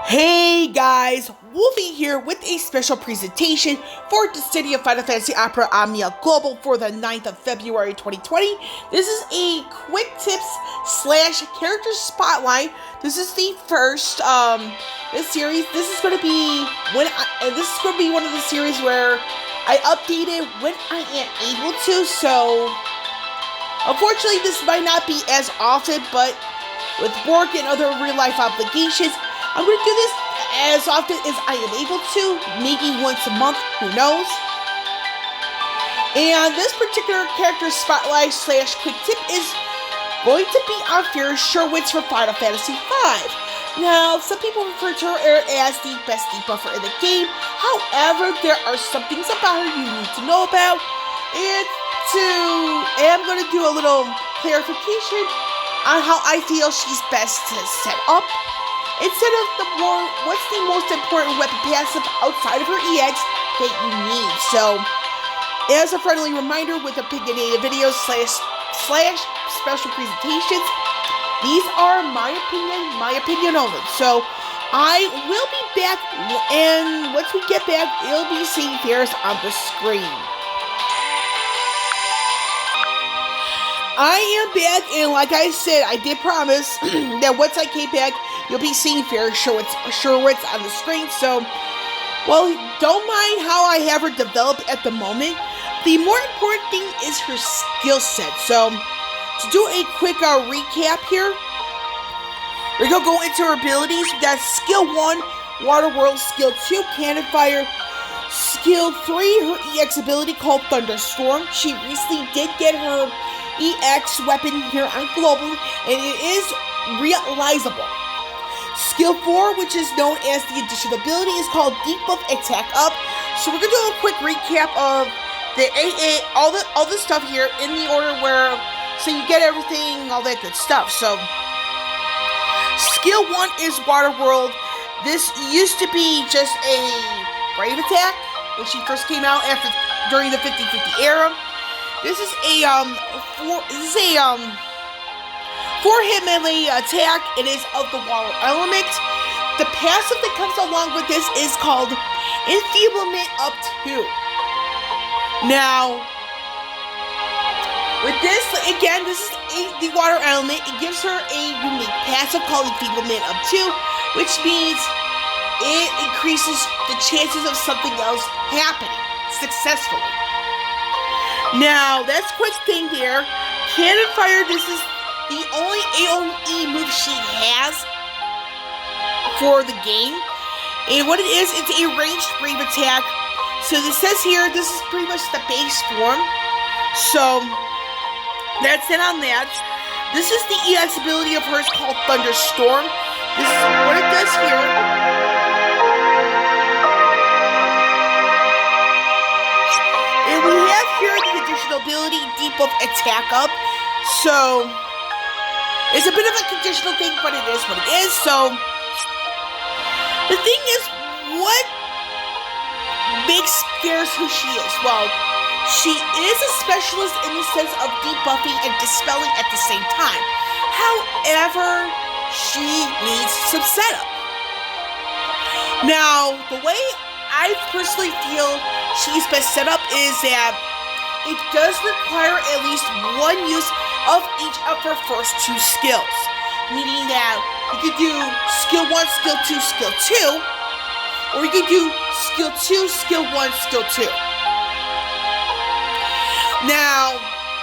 Hey guys, Wolfie here with a special presentation for the City of Final Fantasy Opera Omnia Global for the 9th of February 2020. This is a quick tips / character spotlight. This is the first this series. This is going to be one of the series where I updated when I am able to. So unfortunately, this might not be as often, but with work and other real life obligations, I'm going to do this as often as I am able to, maybe once a month, who knows. And this particular character spotlight / quick tip is going to be on Faris Scherwiz for Final Fantasy V. Now, some people refer to her as the best debuffer in the game. However, there are some things about her you need to know about. And I'm going to do a little clarification on how I feel she's best to set up. Instead of what's the most important weapon passive outside of her EX that you need. So, as a friendly reminder with opinionated videos / special presentations, these are my opinion only. So, I will be back, and once we get back, you'll be seeing Faris on the screen. I am back, and like I said, I did promise that once I came back, you'll be seeing Faris Scherwiz on the screen. So, well, don't mind how I have her develop at the moment. The more important thing is her skill set. So, to do a quick recap here, we're going to go into her abilities. We got Skill 1, Water World. Skill 2, Cannonfire. Skill 3, her EX ability called Thunderstorm. She recently did get her EX weapon here on Global, and it is realizable. Skill 4, which is known as the additional ability, is called Deep Buff Attack Up. So we're gonna do a quick recap of the AA, all the stuff here in the order where, so you get everything, all that good stuff. So Skill 1 is Water World. This used to be just a Brave attack when she first came out during the 50/50 era. This is a 4-hit melee attack. It is of the water element. The passive that comes along with this is called Enfeeblement Up 2. Now, with this, again, this is the water element. It gives her a unique passive called Enfeeblement Up 2, which means it increases the chances of something else happening successfully. Now, that's a quick thing here. Cannonfire, this is the only AoE move she has for the game. And what it is, it's a ranged brave attack. So this says here, this is pretty much the base form. So, that's it on that. This is the EX ability of hers called Thunderstorm. This is what it does here. And we have here the additional ability, Deep Buff Attack Up. So, it's a bit of a conditional thing, but it is what it is. So, the thing is, what makes Faris who she is? Well, she is a specialist in the sense of debuffing and dispelling at the same time. However, she needs some setup. Now, the way I personally feel she's best set up is that it does require at least one use of each of her first 2 skills. Meaning that you could do Skill 1, Skill 2, Skill 2, or you could do Skill 2, Skill 1, Skill 2. Now,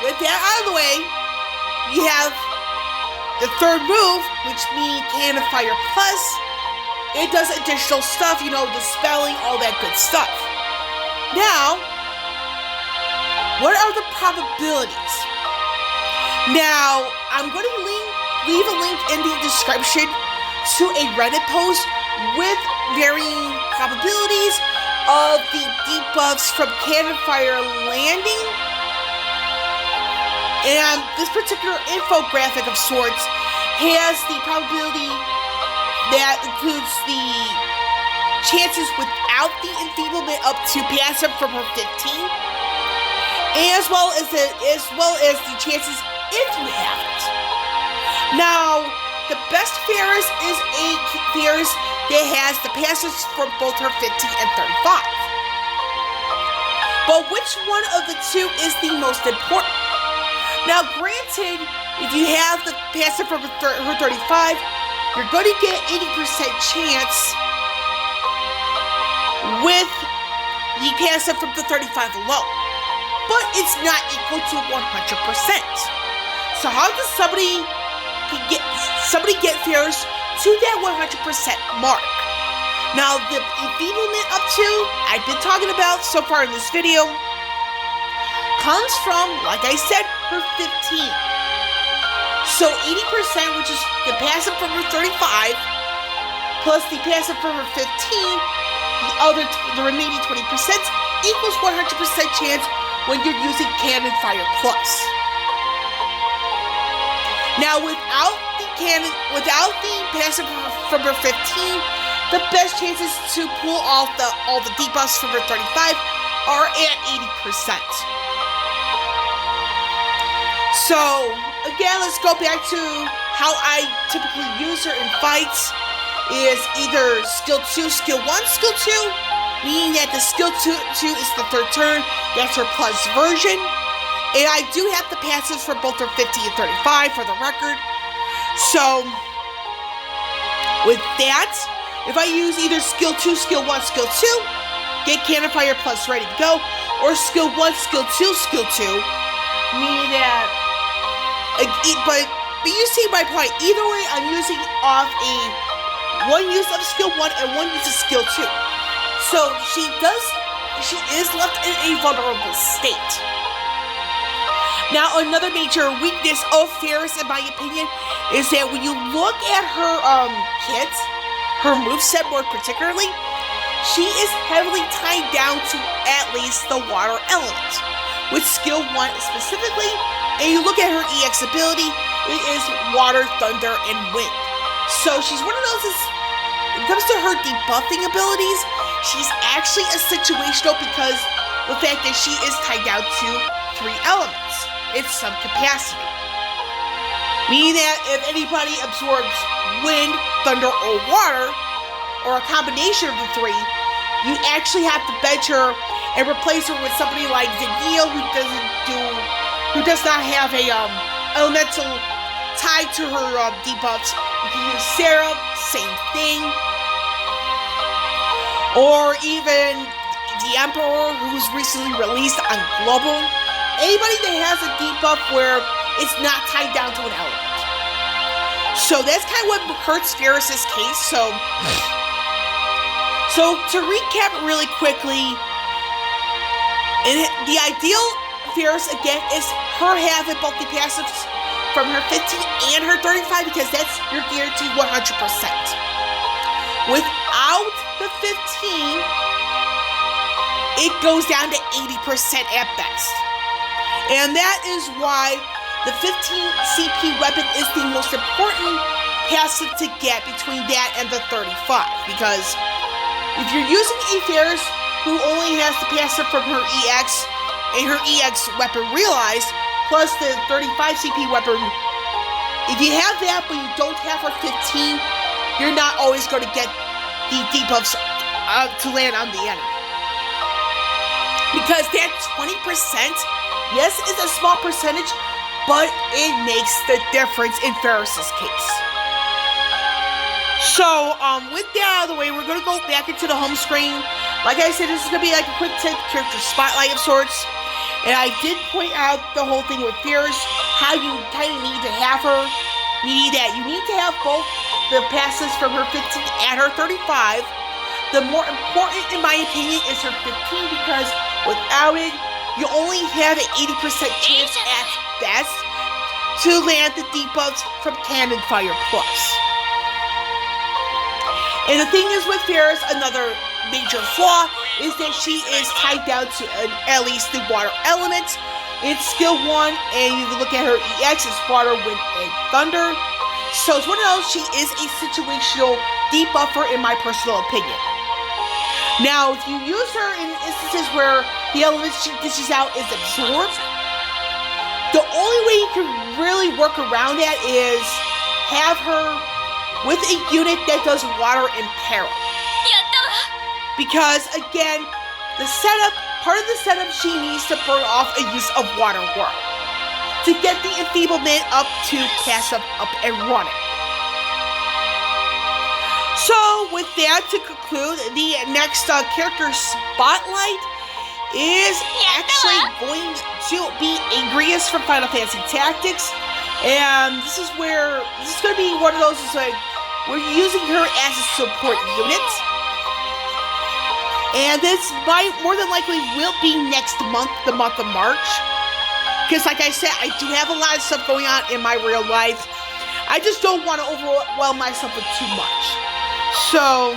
with that out of the way, you have the third move, which means Cannonfire Plus. It does additional stuff, dispelling, all that good stuff. Now, what are the probabilities? Now, I'm going to leave a link in the description to a Reddit post with varying probabilities of the debuffs from Cannonfire landing. And this particular infographic of sorts has the probability that includes the chances without the enfeeblement up to passive from her 15, as well as the chances if you have it. Now, the best Faris is a Faris that has the passives from both her 15 and 35. But which one of the two is the most important? Now, granted, if you have the passive from her 35, you're going to get 80% chance with the passive from the 35 alone. But it's not equal to 100%. So how does somebody get Faris to that 100% mark? Now, the enfeeblement up to I've been talking about so far in this video comes from, like I said, her 15. So 80%, which is the passive from her 35, plus the passive from her 15, the remaining 20% equals 100% chance when you're using Cannonfire Plus. Now, without the passive from her 15, the best chances to pull off all the debuffs from her 35 are at 80%. So, again, let's go back to how I typically use her in fights. Is either skill 2, skill 1, skill 2, meaning that the skill 2 is the third turn. That's her plus version. And I do have the passives for both her 50 and 35 for the record. So, with that, if I use either skill 2, skill 1, skill 2, get Cannonfire Plus ready to go, or skill 1, skill 2, skill 2, meaning that, but you see my point. Either way, I'm using off one use of skill 1 and one use of skill 2. So she is left in a vulnerable state. Now, another major weakness of Faris, in my opinion, is that when you look at her kit, her moveset more particularly, she is heavily tied down to at least the water element. With skill 1 specifically, and you look at her EX ability, it is water, thunder, and wind. So she's one of those, when it comes to her debuffing abilities, she's actually a situational because the fact that she is tied down to 3 elements in some capacity. Meaning that if anybody absorbs wind, thunder, or water, or a combination of the 3, you actually have to bench her and replace her with somebody like Zagil, who does not have a elemental tied to her debuffs. You can use Sarah, same thing. Or even the Emperor, who's recently released on Global. Anybody that has a debuff where it's not tied down to an element. So that's kind of what hurts Faris' case. So to recap really quickly, the ideal Faris, again, is her having both the passives from her 15 and her 35, because that's your guaranteed 100%. Without the 15, it goes down to 80% at best. And that is why the 15 CP weapon is the most important passive to get between that and the 35. Because if you're using a Faris who only has the passive from her EX and her EX weapon realized, plus the 35 CP weapon, if you have that but you don't have her 15, you're not always going to get the debuffs to land on the enemy. Because that 20%, yes, is a small percentage, but it makes the difference in Faris' case. So, with that out of the way, we're going to go back into the home screen. Like I said, this is going to be like a quick character spotlight of sorts. And I did point out the whole thing with Faris, how you kind of need to have her, meaning that you need to have both the passes from her 15 and her 35. The more important, in my opinion, is her 15, because without it, you only have an 80% chance at best to land the debuffs from Cannonfire Plus. And the thing is with Faris, another major flaw is that she is tied down to at least the water element. It's skill 1, and you look at her EX, it's water, wind, and thunder. So it's one of those, she is a situational debuffer in my personal opinion. Now, if you use her in instances where the element she dishes out is absorbed, the only way you can really work around that is have her with a unit that does water in peril. やったわ Because, again, part of the setup, she needs to burn off a use of water work to get the enfeeblement up to passive up and running. So, with that, to conclude, the next character spotlight is actually going to be Agrius from Final Fantasy Tactics. And this is going to be one of those, it's like, we're using her as a support unit. And this more than likely will be next month, the month of March. Because like I said, I do have a lot of stuff going on in my real life. I just don't want to overwhelm myself with too much. So,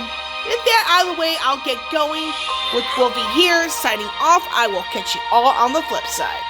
with that out of the way, I'll get going with Wolvie here, signing off. I will catch you all on the flip side.